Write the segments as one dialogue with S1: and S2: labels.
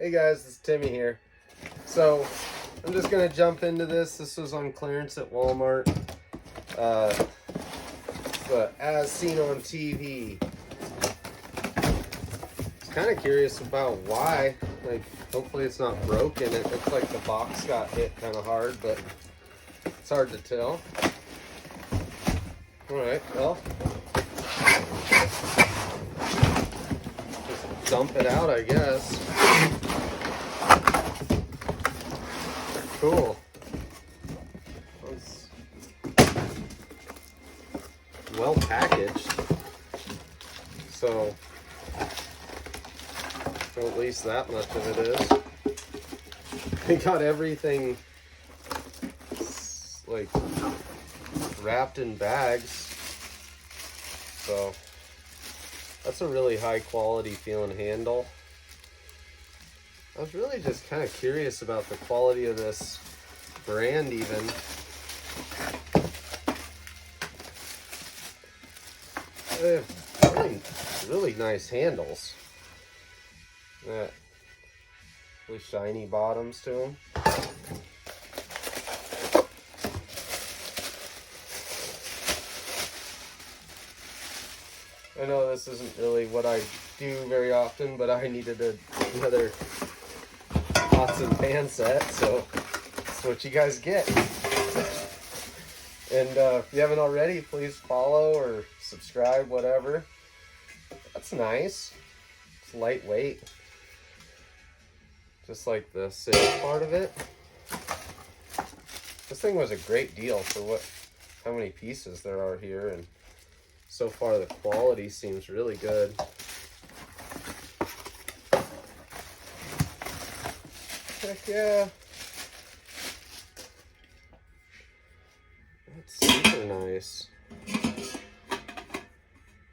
S1: Hey guys, it's Timmy here. So I'm just gonna jump into this. This was on clearance at Walmart. But as seen on TV. Just kind of curious about why. Like, hopefully it's not broken. It looks like the box got hit kind of hard, but it's hard to tell. All right, well, just dump it out, I guess. Cool. That's well packaged. So, at least that much of it is. They got everything like wrapped in bags. So, that's a really high quality feeling handle. I was really just kind of curious about the quality of this brand even. They have really nice handles. Yeah. Really shiny bottoms to them. I know this isn't really what I do very often, but I needed another pots and pan set, so that's what you guys get. And if you haven't already, please follow or subscribe, whatever. That's nice. It's lightweight. Just like the sales part of it. This thing was a great deal for how many pieces there are here, and so far the quality seems really good. Heck yeah. That's super nice.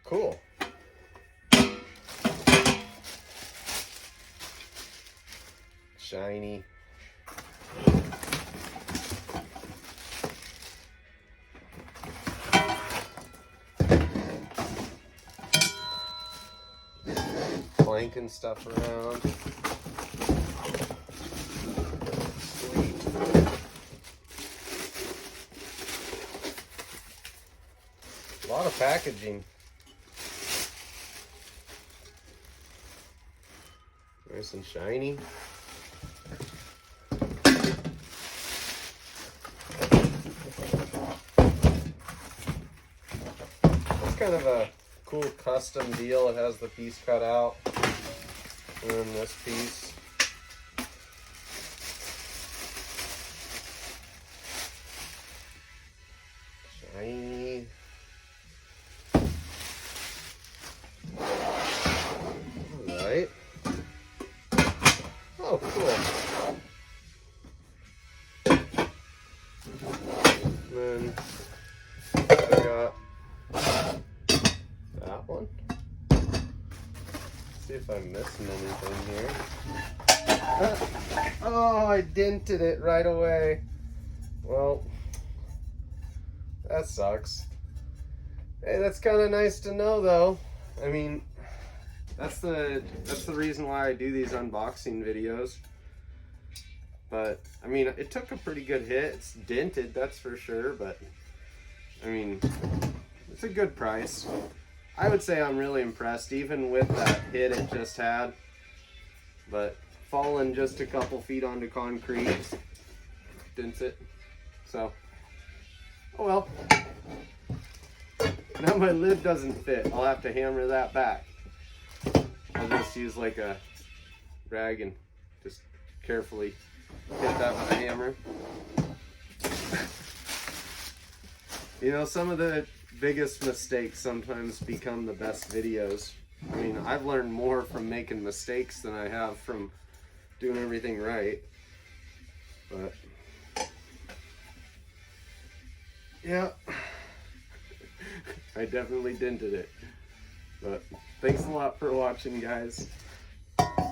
S1: Cool. Shiny. Clanking stuff around. Sweet. A lot of packaging. Nice and shiny. It's kind of a cool custom deal. It has the piece cut out. And then this piece. Shiny. Alright. Oh, cool. And then I got that one. See if I'm missing anything here. Oh, I dented it right away. Well, that sucks. Hey, that's kind of nice to know, though. I mean, that's the reason why I do these unboxing videos. But I mean, it took a pretty good hit. It's dented, that's for sure. But I mean, it's a good price. I would say I'm really impressed, even with that hit it just had. But falling just a couple feet onto concrete dents it. So, oh well. Now my lid doesn't fit. I'll have to hammer that back. I'll just use like a rag and just carefully hit that with a hammer. You know, some of the biggest mistakes sometimes become the best videos. I mean, I've learned more from making mistakes than I have from doing everything right. But yeah, I definitely dented it. But thanks a lot for watching, guys.